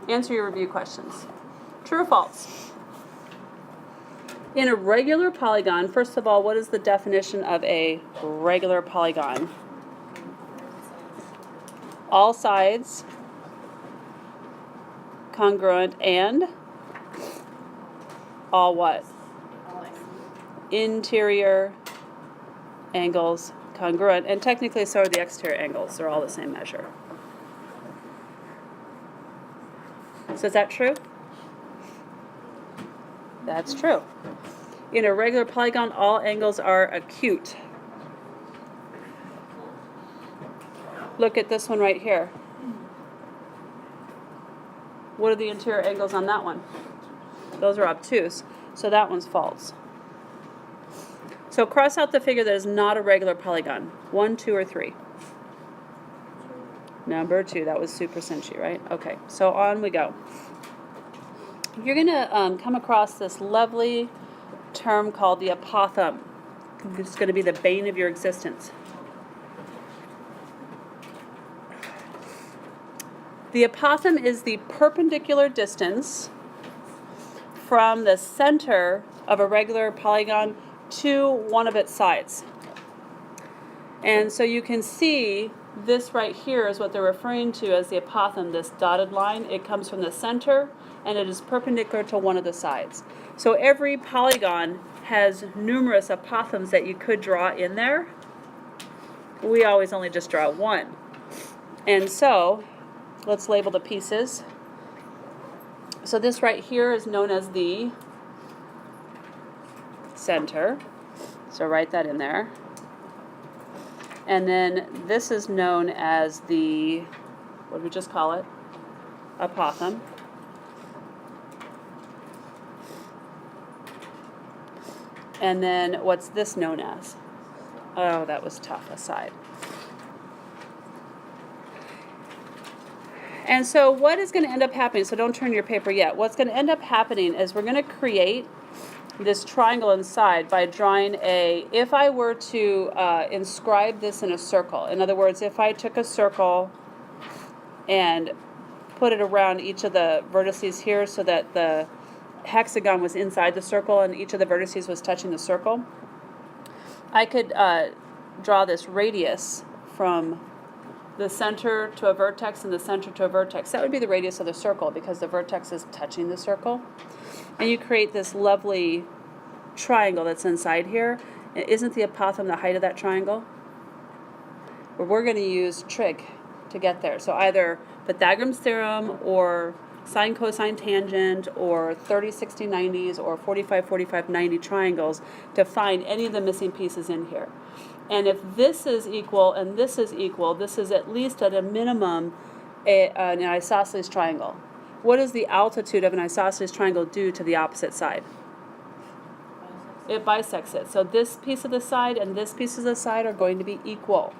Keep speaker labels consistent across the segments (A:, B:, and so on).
A: Answer your review questions. True or false? In a regular polygon, first of all, what is the definition of a regular polygon? All sides congruent and all what? Interior angles congruent, and technically so are the exterior angles. They're all the same measure. So is that true? That's true. In a regular polygon, all angles are acute. Look at this one right here. What are the interior angles on that one? Those are obtuse. So that one's false. So cross out the figure that is not a regular polygon. 1, 2, or 3. Number 2. That was super cinchy, right? Okay, so on we go. You're going to come across this lovely term called the apothem. It's going to be the bane of your existence. The apothem is the perpendicular distance from the center of a regular polygon to one of its sides. And so you can see this right here is what they're referring to as the apothem, this dotted line. It comes from the center and it is perpendicular to one of the sides. So every polygon has numerous apothems that you could draw in there. We always only just draw one. And so let's label the pieces. So this right here is known as the center. So write that in there. And then this is known as the, what did we just call it? Apothem. And then what's this known as? Oh, that was tough, a side. And so what is going to end up happening, so don't turn your paper yet, what's going to end up happening is we're going to create this triangle inside by drawing a, if I were to inscribe this in a circle, in other words, if I took a circle and put it around each of the vertices here so that the hexagon was inside the circle and each of the vertices was touching the circle, I could draw this radius from the center to a vertex and the center to a vertex. That would be the radius of the circle because the vertex is touching the circle. And you create this lovely triangle that's inside here. Isn't the apothem the height of that triangle? But we're going to use trig to get there. So either Pythagorean's theorem or sine, cosine, tangent, or 30, 60, 90s, or 45, 45, 90 triangles to find any of the missing pieces in here. And if this is equal and this is equal, this is at least at a minimum an isosceles triangle. What does the altitude of an isosceles triangle do to the opposite side? It bisects it. So this piece of the side and this piece of the side are going to be equal.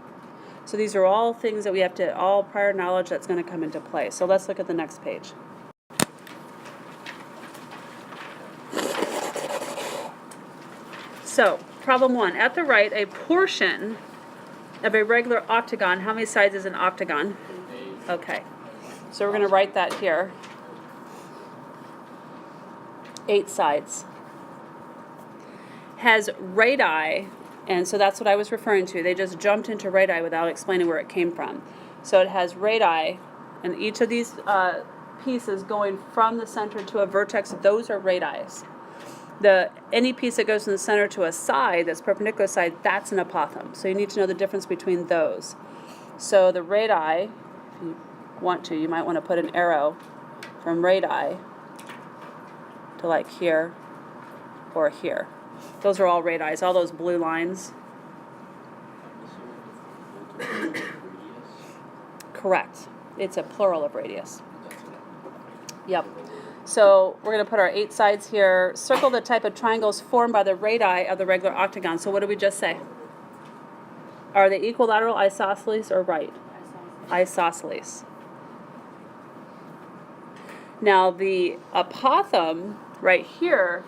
A: So these are all things that we have to, all prior knowledge that's going to come into play. So let's look at the next page. So, problem 1. At the right, a portion of a regular octagon. How many sides is an octagon?
B: 8.
A: Okay. So we're going to write that here. 8 sides. Has radii, and so that's what I was referring to. They just jumped into radii without explaining where it came from. So it has radii, and each of these pieces going from the center to a vertex, those are radii. Any piece that goes from the center to a side, that's perpendicular side, that's an apothem. So you need to know the difference between those. So the radii, if you want to, you might want to put an arrow from radii to like here or here. Those are all radii, all those blue lines. Correct. It's a plural of radius. Yep. So we're going to put our 8 sides here. Circle the type of triangles formed by the radii of the regular octagon. So what did we just say? Are they equilateral, isosceles, or right? Isosceles. Now the apothem right here,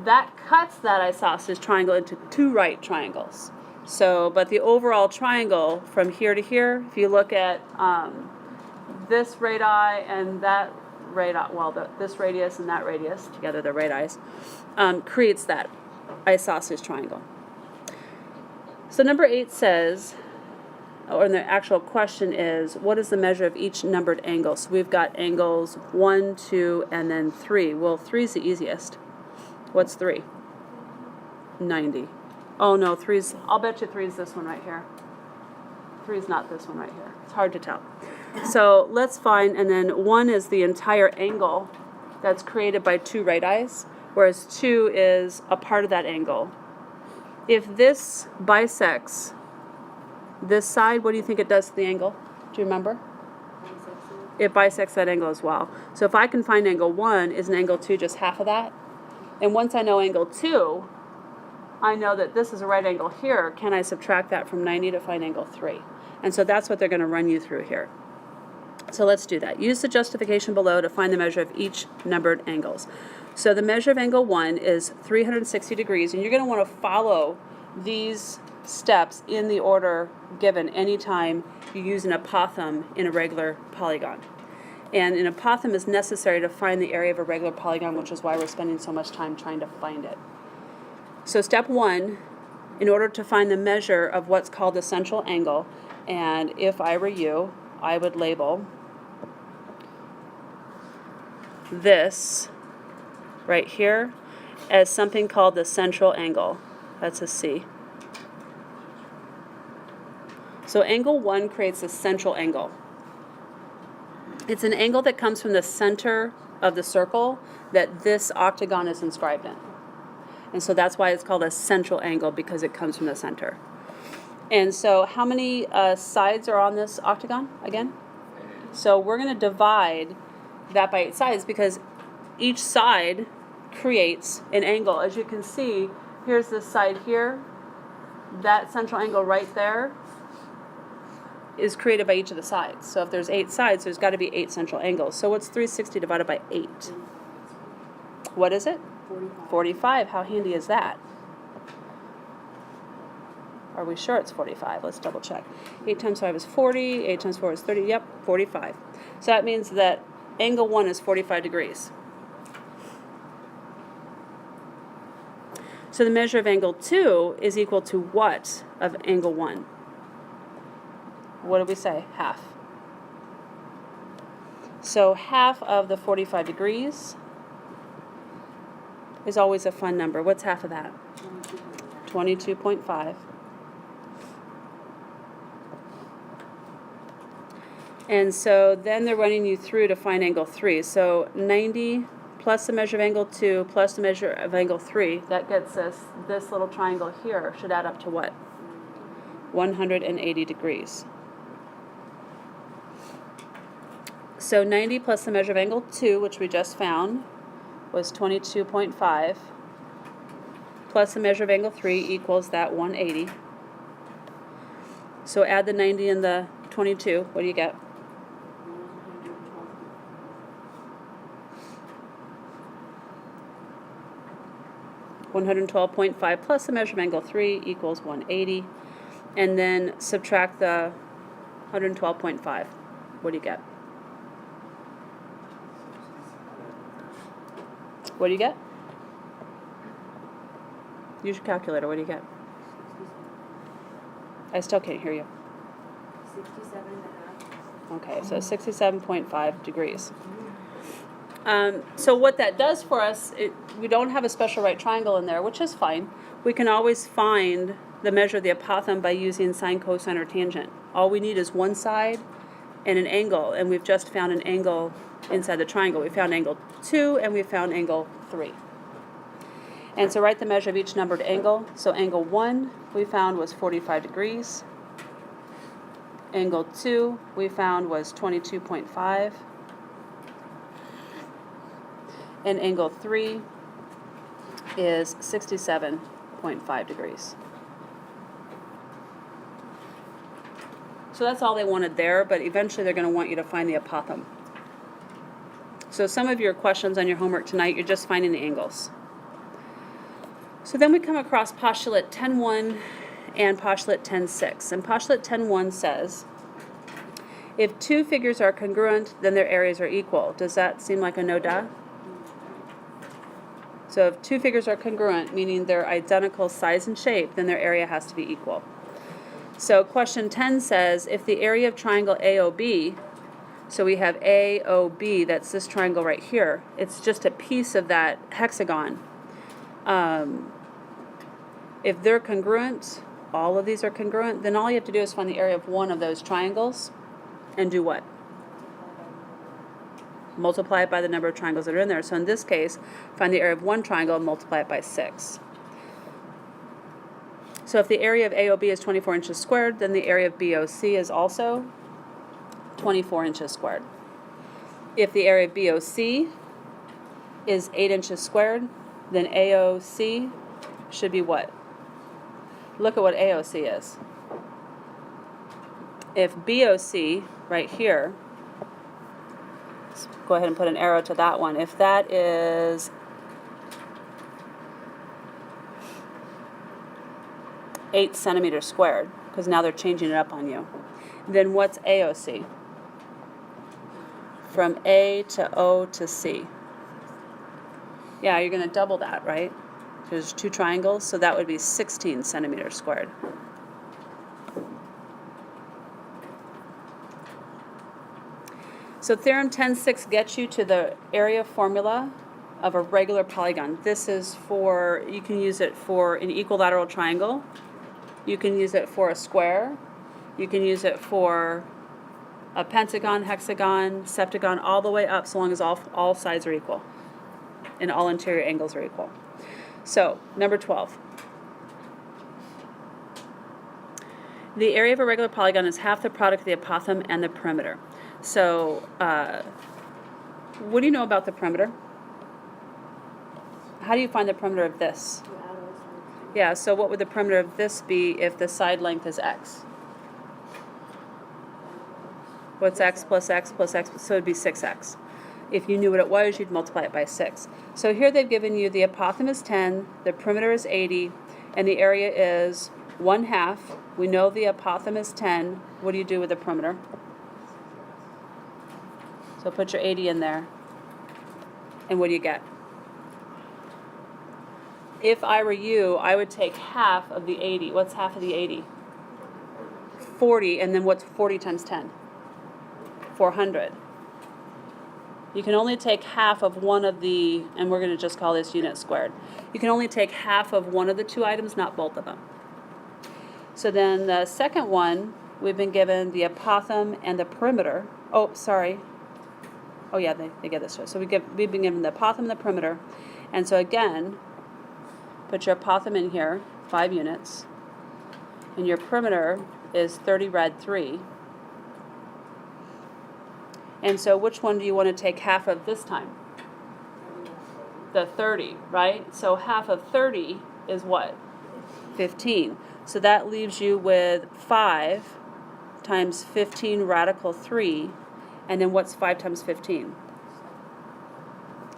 A: that cuts that isosceles triangle into 2 right triangles. So, but the overall triangle from here to here, if you look at this radii and that this radius and that radius, together the radii, creates that isosceles triangle. So number 8 says, or the actual question is, what is the measure of each numbered angle? So we've got angles 1, 2, and then 3. Well, 3 is the easiest. What's 3? 90. Oh no, 3's, I'll bet you 3 is this one right here. 3 is not this one right here. It's hard to tell. So let's find, and then 1 is the entire angle that's created by 2 radii, whereas 2 is a part of that angle. If this bisects this side, what do you think it does to the angle? Do you remember? It bisects that angle as well. So if I can find angle 1, isn't angle 2 just half of that? And once I know angle 2, I know that this is a right angle here. Can I subtract that from 90 to find angle 3? And so that's what they're going to run you through here. So let's do that. Use the justification below to find the measure of each numbered angles. So the measure of angle 1 is 360 degrees, and you're going to want to follow these steps in the order given anytime you use an apothem in a regular polygon. And an apothem is necessary to find the area of a regular polygon, which is why we're spending so much time trying to find it. So step 1, in order to find the measure of what's called the central angle, and if I were you, I would label this right here as something called the central angle. That's a C. So angle 1 creates a central angle. It's an angle that comes from the center of the circle that this octagon is inscribed in. And so that's why it's called a central angle, because it comes from the center. And so how many sides are on this octagon again? So we're going to divide that by 8 sides, because each side creates an angle. As you can see, here's this side here. That central angle right there is created by each of the sides. So if there's 8 sides, there's got to be 8 central angles. So what's 360 divided by 8? What is it?
B: 45.
A: 45. How handy is that? Are we sure it's 45? Let's double check. 8 times 5 is 40. 8 times 4 is 30. Yep, 45. So that means that angle 1 is 45 degrees. So the measure of angle 2 is equal to what of angle 1? What did we say? Half. So half of the 45 degrees is always a fun number. What's half of that? 22.5. And so then they're running you through to find angle 3. So 90 plus the measure of angle 2 plus the measure of angle 3, that gets us this little triangle here, should add up to what? 180 degrees. So 90 plus the measure of angle 2, which we just found, was 22.5, plus the measure of angle 3 equals that 180. So add the 90 and the 22, what do you get? 112.5 plus the measure of angle 3 equals 180. And then subtract the 112.5. What do you get? What do you get? Use your calculator. What do you get? I still can't hear you.
B: 67.5.
A: Okay, so 67.5 degrees. So what that does for us, we don't have a special right triangle in there, which is fine. We can always find the measure of the apothem by using sine, cosine, or tangent. All we need is one side and an angle, and we've just found an angle inside the triangle. We found angle 2 and we found angle 3. And so write the measure of each numbered angle. So angle 1 we found was 45 degrees. Angle 2 we found was 22.5. And angle 3 is 67.5 degrees. So that's all they wanted there, but eventually they're going to want you to find the apothem. So some of your questions on your homework tonight, you're just finding the angles. So then we come across postulate 10.1 and postulate 10.6. And postulate 10.1 says, If two figures are congruent, then their areas are equal. Does that seem like a no-duh? So if two figures are congruent, meaning they're identical size and shape, then their area has to be equal. So question 10 says, if the area of triangle AOB, so we have AOB, that's this triangle right here, it's just a piece of that hexagon. If they're congruent, all of these are congruent, then all you have to do is find the area of one of those triangles and do what? Multiply it by the number of triangles that are in there. So in this case, find the area of one triangle and multiply it by 6. So if the area of AOB is 24 inches squared, then the area of BOC is also 24 inches squared. If the area of BOC is 8 inches squared, then AOC should be what? Look at what AOC is. If BOC, right here, let's go ahead and put an arrow to that one. If that is 8 centimeters squared, because now they're changing it up on you, then what's AOC? From A to O to C. Yeah, you're going to double that, right? There's two triangles, so that would be 16 centimeters squared. So Theorem 10.6 gets you to the area formula of a regular polygon. This is for, you can use it for an equilateral triangle. You can use it for a square. You can use it for a pentagon, hexagon, septagon, all the way up, so long as all sides are equal and all interior angles are equal. So, number 12. The area of a regular polygon is half the product of the apothem and the perimeter. So, what do you know about the perimeter? How do you find the perimeter of this? Yeah, so what would the perimeter of this be if the side length is x? What's x plus x plus x? So it would be 6x. If you knew what it was, you'd multiply it by 6. So here they've given you the apothem is 10, the perimeter is 80, and the area is 1/2. We know the apothem is 10. What do you do with the perimeter? So put your 80 in there. And what do you get? If I were you, I would take half of the 80. What's half of the 80? 40, and then what's 40 times 10? 400. You can only take half of one of the, and we're going to just call this unit squared. You can only take half of one of the two items, not both of them. So then the second one, we've been given the apothem and the perimeter. Oh, sorry. Oh yeah, they get this. So we've been given the apothem and the perimeter. And so again, put your apothem in here, 5 units. And your perimeter is 30 rad 3. And so which one do you want to take half of this time? The 30, right? So half of 30 is what? 15. So that leaves you with 5 times 15 radical 3. And then what's 5 times 15?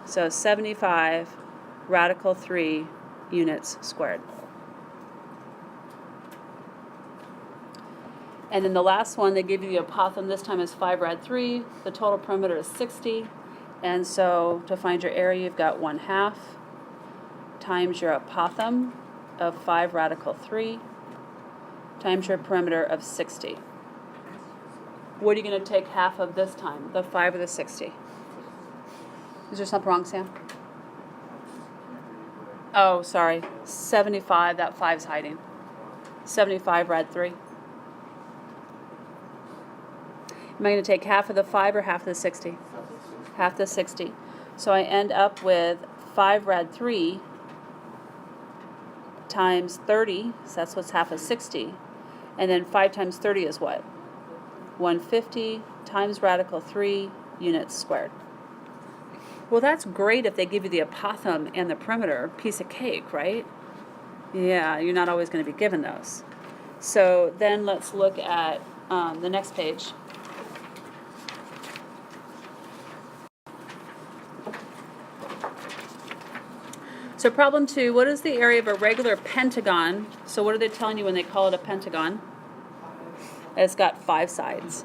A: So 75 radical 3 units squared. And then the last one, they give you the apothem. This time is 5 rad 3. The total perimeter is 60. And so to find your area, you've got 1/2 times your apothem of 5 radical 3 times your perimeter of 60. What are you going to take half of this time, the 5 or the 60? Is there something wrong, Sam? Oh, sorry. 75, that 5's hiding. 75 rad 3. Am I going to take half of the 5 or half of the 60? Half the 60. So I end up with 5 rad 3 times 30, so that's what's half of 60. And then 5 times 30 is what? 150 times radical 3 units squared. Well, that's great if they give you the apothem and the perimeter, piece of cake, right? Yeah, you're not always going to be given those. So then let's look at the next page. So problem 2, what is the area of a regular pentagon? So what are they telling you when they call it a pentagon? It's got 5 sides.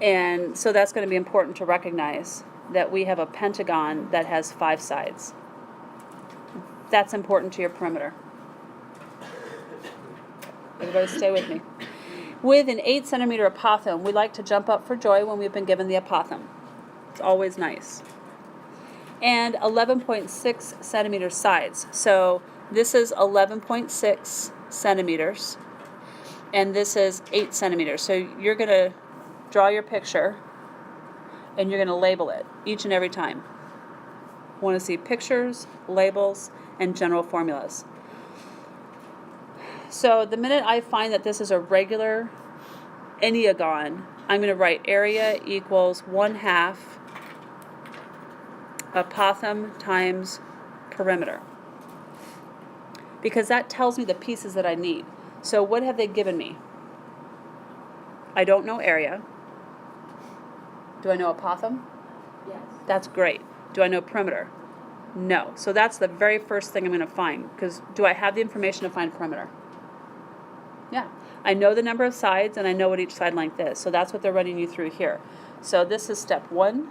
A: And so that's going to be important to recognize that we have a pentagon that has 5 sides. That's important to your perimeter. Everybody stay with me. With an 8 centimeter apothem, we like to jump up for joy when we've been given the apothem. It's always nice. And 11.6 centimeter sides. So this is 11.6 centimeters, and this is 8 centimeters. So you're going to draw your picture, and you're going to label it each and every time. Want to see pictures, labels, and general formulas. So the minute I find that this is a regular enneagon, I'm going to write area equals 1/2 apothem times perimeter, because that tells me the pieces that I need. So what have they given me? I don't know area. Do I know apothem?
B: Yes.
A: That's great. Do I know perimeter? No. So that's the very first thing I'm going to find, because do I have the information to find perimeter? Yeah. I know the number of sides, and I know what each side length is. So that's what they're running you through here. So this is step 1.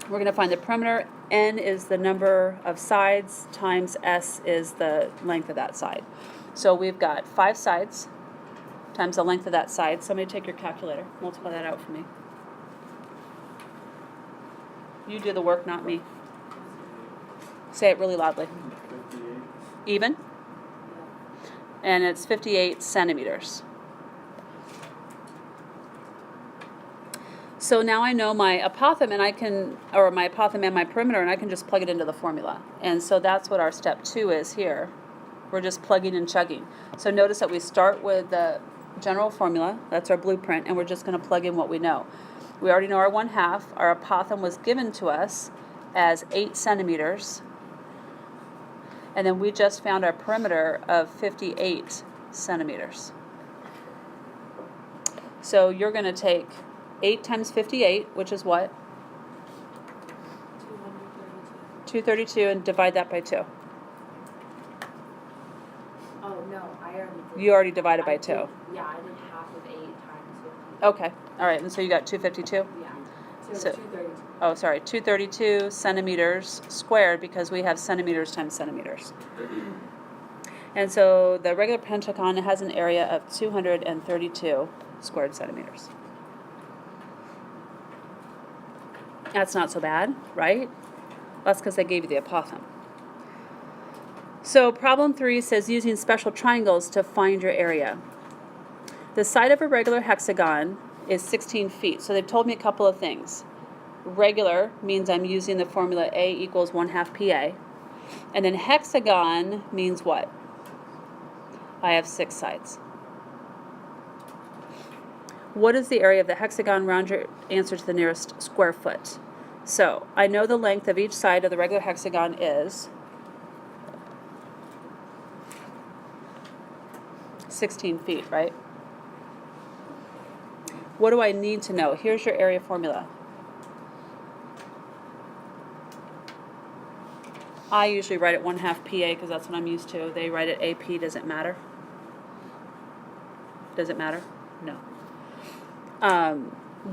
A: We're going to find the perimeter. N is the number of sides times S is the length of that side. So we've got 5 sides times the length of that side. Somebody take your calculator. Multiply that out for me. You do the work, not me. Say it really loudly.
C: 58.
A: Even? And it's 58 centimeters. So now I know my apothem, and I can, or my apothem and my perimeter, and I can just plug it into the formula. And so that's what our step 2 is here. We're just plugging and chugging. So notice that we start with the general formula. That's our blueprint, and we're just going to plug in what we know. We already know our 1/2. Our apothem was given to us as 8 centimeters. And then we just found our perimeter of 58 centimeters. So you're going to take 8 times 58, which is what? 232, and divide that by 2.
B: Oh, no, I already did.
A: You already divided by 2.
B: Yeah, I did half of 8 times 50.
A: Okay. All right. And so you got 252?
B: Yeah.
A: So-
B: 232.
A: Oh, sorry. 232 centimeters squared, because we have centimeters times centimeters. And so the regular pentagon has an area of 232 squared centimeters. That's not so bad, right? That's because they gave you the apothem. So problem 3 says using special triangles to find your area. The side of a regular hexagon is 16 feet. So they've told me a couple of things. Regular means I'm using the formula A equals 1/2 PA. And then hexagon means what? I have 6 sides. What is the area of the hexagon? Round your answer to the nearest square foot. So I know the length of each side of the regular hexagon is 16 feet, right? What do I need to know? Here's your area formula. I usually write it 1/2 PA because that's what I'm used to. They write it AP. Does it matter? Does it matter? No.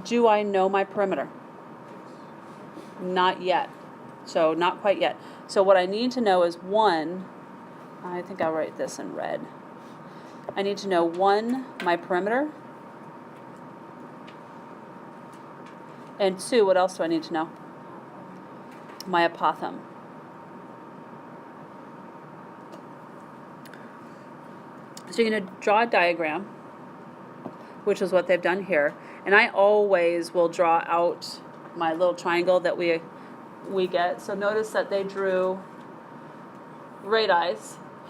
A: Do I know my perimeter? Not yet. So not quite yet. So what I need to know is 1, I think I'll write this in red. I need to know 1, my perimeter. And 2, what else do I need to know? My apothem. So you're going to draw a diagram, which is what they've done here. And I always will draw out my little triangle that we get. So notice that they drew radii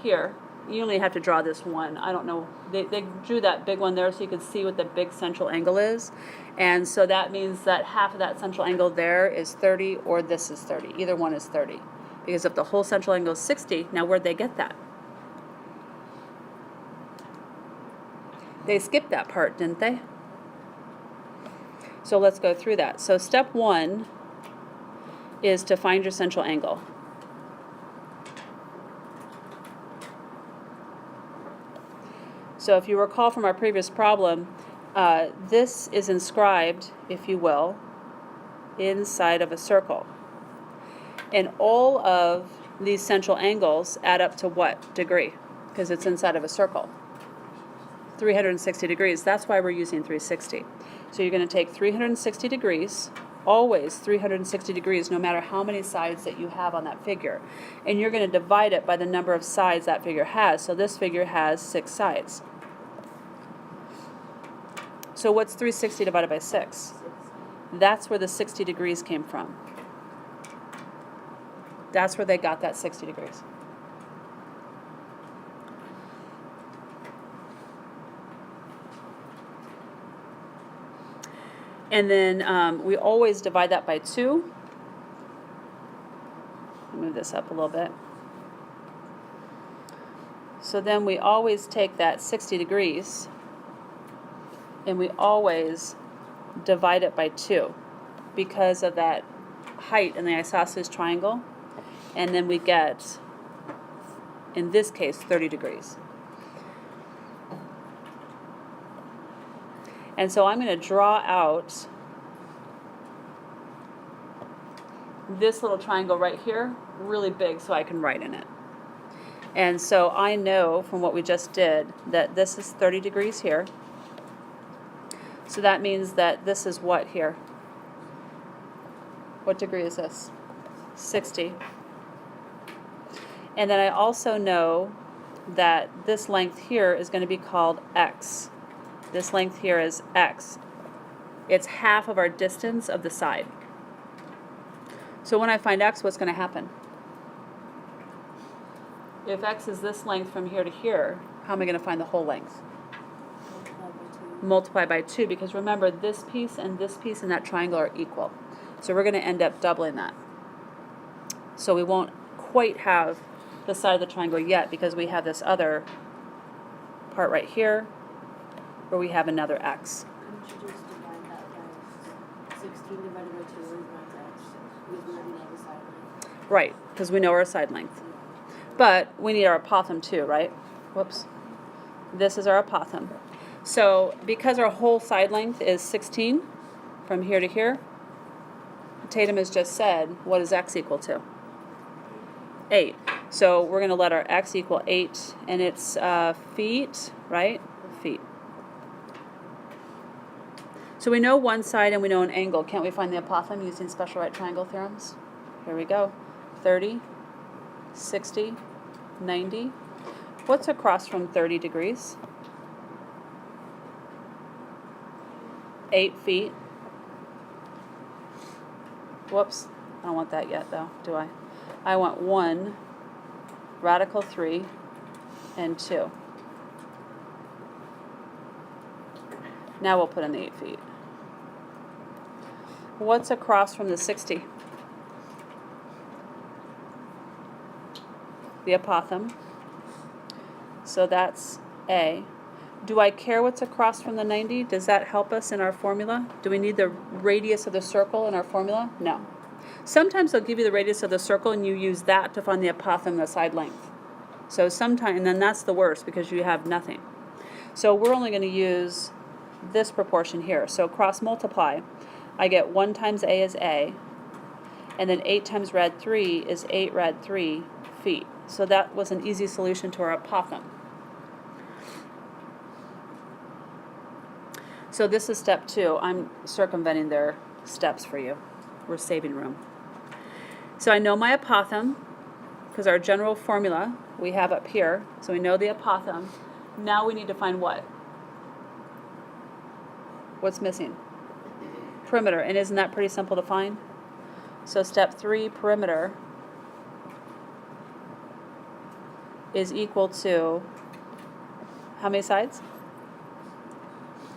A: here. You only have to draw this one. I don't know. They drew that big one there so you can see what the big central angle is. And so that means that half of that central angle there is 30, or this is 30. Either one is 30. Because if the whole central angle is 60, now where'd they get that? They skipped that part, didn't they? So let's go through that. So step 1 is to find your central angle. So if you recall from our previous problem, this is inscribed, if you will, inside of a circle. And all of these central angles add up to what degree? Because it's inside of a circle. 360 degrees. That's why we're using 360. So you're going to take 360 degrees, always 360 degrees, no matter how many sides that you have on that figure. And you're going to divide it by the number of sides that figure has. So this figure has 6 sides. So what's 360 divided by 6? That's where the 60 degrees came from. That's where they got that 60 degrees. And then we always divide that by 2. Move this up a little bit. So then we always take that 60 degrees and we always divide it by 2 because of that height in the isosceles triangle. And then we get, in this case, 30 degrees. And so I'm going to draw out this little triangle right here, really big, so I can write in it. And so I know from what we just did that this is 30 degrees here. So that means that this is what here? What degree is this? 60. And then I also know that this length here is going to be called x. This length here is x. It's half of our distance of the side. So when I find x, what's going to happen? If x is this length from here to here, how am I going to find the whole length? Multiply by 2, because remember, this piece and that triangle are equal. So we're going to end up doubling that. So we won't quite have the side of the triangle yet because we have this other part right here where we have another x.
B: Couldn't you just divide that by 16 divided by 2 is x, because we already know the side length.
A: Right, because we know our side length. But we need our apothem too, right? Whoops. This is our apothem. So because our whole side length is 16 from here to here, Tatum has just said, what is x equal to? 8. So we're going to let our x equal 8, and it's feet, right? Feet. So we know one side and we know an angle. Can't we find the apothem using special right triangle theorems? Here we go. 30, 60, 90. What's across from 30 degrees? 8 feet. Whoops. I don't want that yet, though, do I? I want 1, radical 3, and 2. Now we'll put in the 8 feet. What's across from the 60? The apothem. So that's A. Do I care what's across from the 90? Does that help us in our formula? Do we need the radius of the circle in our formula? No. Sometimes they'll give you the radius of the circle and you use that to find the apothem, the side length. So sometimes, and then that's the worst because you have nothing. So we're only going to use this proportion here. So cross multiply, I get 1 times A is A, and then 8 times rad 3 is 8 rad 3 feet. So that was an easy solution to our apothem. So this is step 2. I'm circumventing their steps for you. We're saving room. So I know my apothem, because our general formula we have up here. So we know the apothem. Now we need to find what? What's missing? Perimeter. And isn't that pretty simple to find? So step 3, perimeter, is equal to how many sides?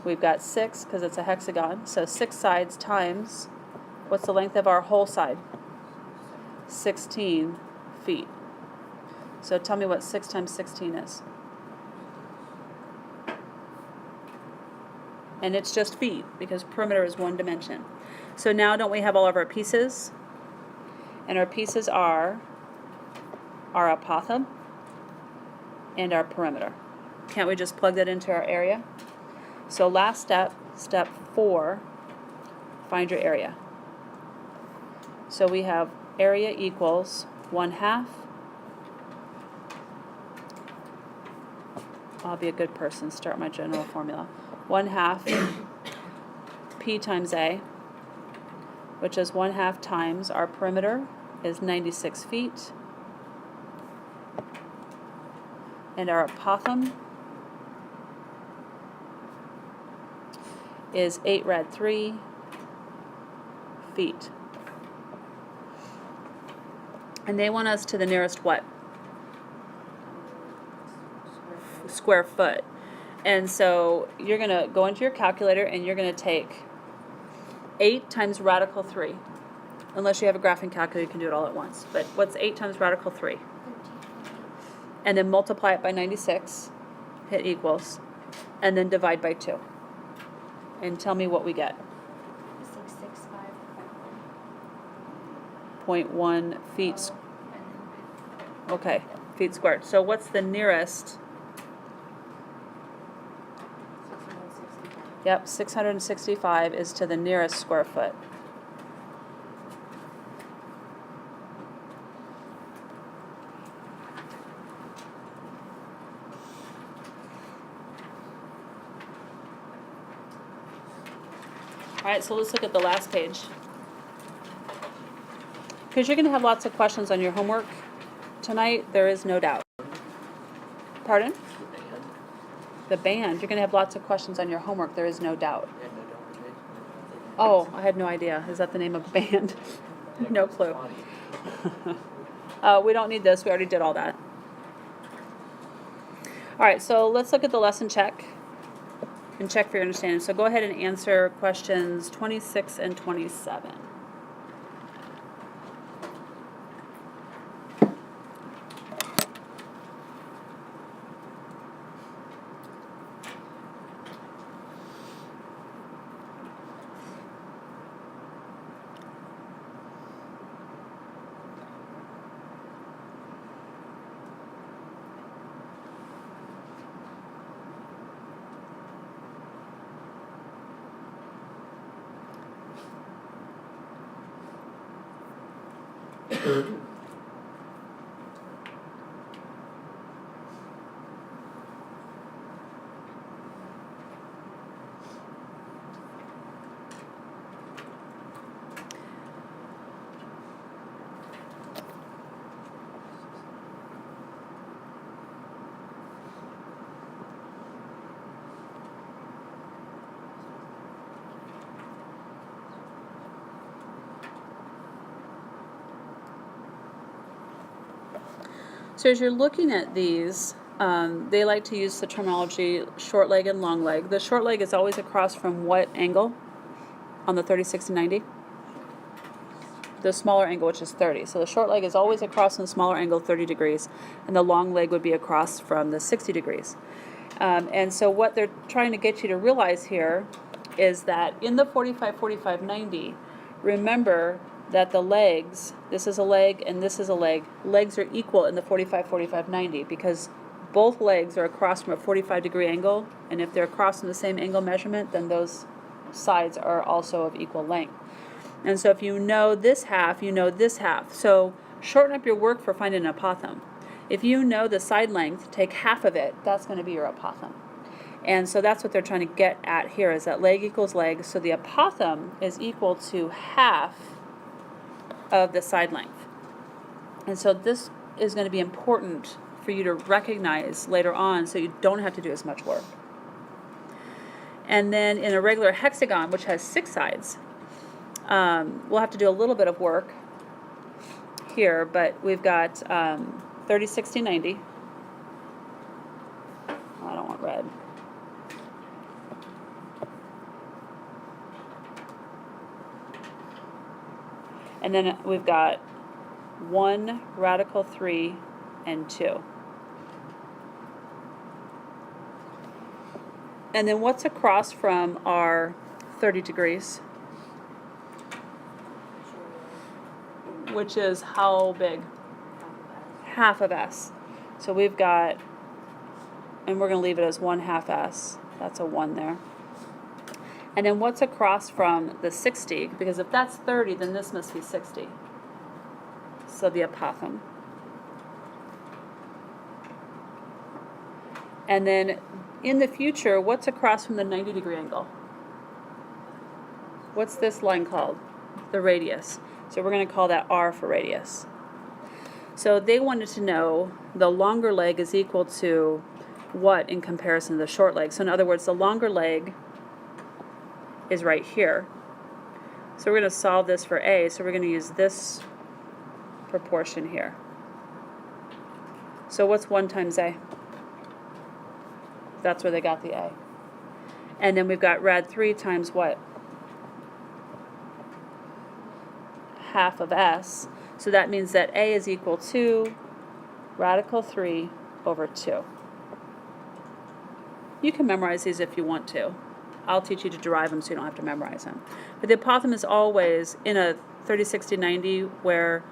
A: We've got 6 because it's a hexagon. So 6 sides times, what's the length of our whole side? 16 feet. So tell me what 6 times 16 is. And it's just feet because perimeter is 1 dimension. So now don't we have all of our pieces? And our pieces are our apothem and our perimeter. Can't we just plug that into our area? So last step, step 4, find your area. So we have area equals 1/2. I'll be a good person, start my general formula. 1/2 P times A, which is 1/2 times our perimeter is 96 feet. And our apothem is 8 rad 3 feet. And they want us to the nearest what? Square foot. And so you're going to go into your calculator and you're going to take 8 times radical 3. Unless you have a graphing calculator, you can do it all at once. But what's 8 times radical 3? And then multiply it by 96, hit equals, and then divide by 2. And tell me what we get. 0.1 feet. Okay, feet squared. So what's the nearest?
B: 665.
A: Yep, 665 is to the nearest square foot. All right, so let's look at the last page. Because you're going to have lots of questions on your homework tonight, there is no doubt. Pardon? The band. You're going to have lots of questions on your homework, there is no doubt. Oh, I had no idea. Is that the name of the band? No clue. We don't need this. We already did all that. All right, so let's look at the lesson check and check for your understanding. So go ahead and answer questions 26 and 27. So as you're looking at these, they like to use the terminology short leg and long leg. The short leg is always across from what angle on the 30, 60, 90? The smaller angle, which is 30. So the short leg is always across from the smaller angle, 30 degrees, and the long leg would be across from the 60 degrees. And so what they're trying to get you to realize here is that in the 45, 45, 90, remember that the legs, this is a leg and this is a leg, legs are equal in the 45, 45, 90 because both legs are across from a 45 degree angle, and if they're across from the same angle measurement, then those sides are also of equal length. And so if you know this half, you know this half. So shorten up your work for finding an apothem. If you know the side length, take half of it, that's going to be your apothem. And so that's what they're trying to get at here, is that leg equals leg. So the apothem is equal to half of the side length. And so this is going to be important for you to recognize later on so you don't have to do as much work. And then in a regular hexagon, which has 6 sides, we'll have to do a little bit of work here, but we've got 30, 60, 90. Oh, I don't want red. And then we've got 1, radical 3, and 2. And then what's across from our 30 degrees? Which is how big? Half of S. So we've got, and we're going to leave it as 1/2 S. That's a 1 there. And then what's across from the 60? Because if that's 30, then this must be 60. So the apothem. And then in the future, what's across from the 90-degree angle? What's this line called? The radius. So we're going to call that R for radius. So they wanted to know the longer leg is equal to what in comparison to the short leg. So in other words, the longer leg is right here. So we're going to solve this for A. So we're going to use this proportion here. So what's 1 times A? That's where they got the A. And then we've got rad 3 times what? Half of S. So that means that A is equal to radical 3 over 2. You can memorize these if you want to. I'll teach you to derive them so you don't have to memorize them. But the apothem is always in a 30, 60, 90 where,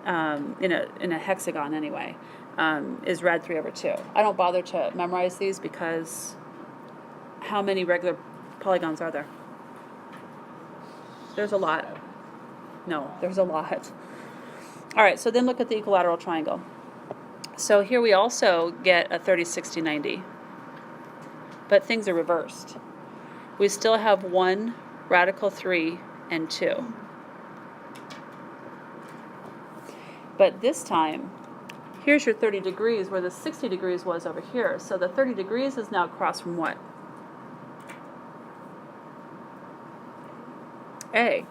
A: in a hexagon anyway, is rad 3 over 2. I don't bother to memorize these because how many regular polygons are there? There's a lot. No, there's a lot. All right, so then look at the equilateral triangle. So here we also get a 30, 60, 90. But things are reversed. We still have 1, radical 3, and 2. But this time, here's your 30 degrees where the 60 degrees was over here. So the 30 degrees is now across from what? A.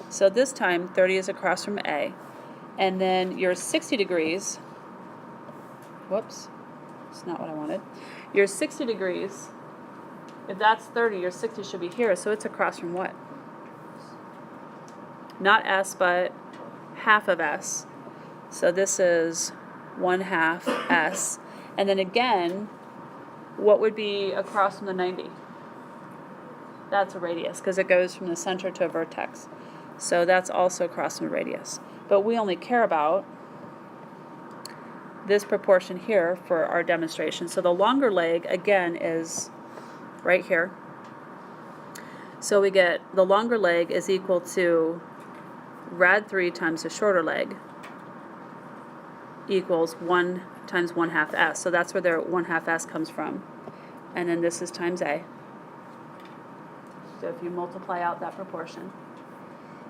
A: So this time 30 is across from A. And then your 60 degrees, whoops, it's not what I wanted. Your 60 degrees, if that's 30, your 60 should be here. So it's across from what? Not S, but half of S. So this is 1/2 S. And then again, what would be across from the 90? That's a radius because it goes from the center to a vertex. So that's also across from a radius. But we only care about this proportion here for our demonstration. So the longer leg, again, is right here. So we get the longer leg is equal to rad 3 times the shorter leg equals 1 times 1/2 S. So that's where their 1/2 S comes from. And then this is times A. So if you multiply out that proportion.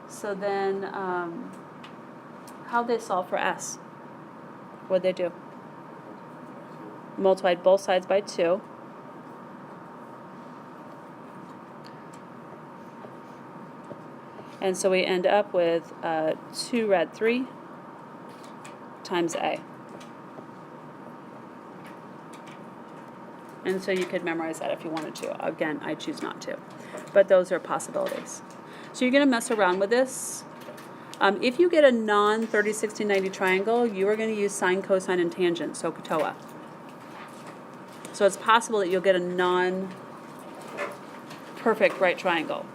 A: So then, how'd they solve for S? What'd they do? Multiplied both sides by 2. And so we end up with 2 rad 3 times A. And so you could memorize that if you wanted to. Again, I choose not to. But those are possibilities. So you're going to mess around with this. If you get a non-30, 60, 90 triangle, you are going to use sine, cosine, and tangent, SOHCAHTOA. So it's possible that you'll get a non-perfect right triangle.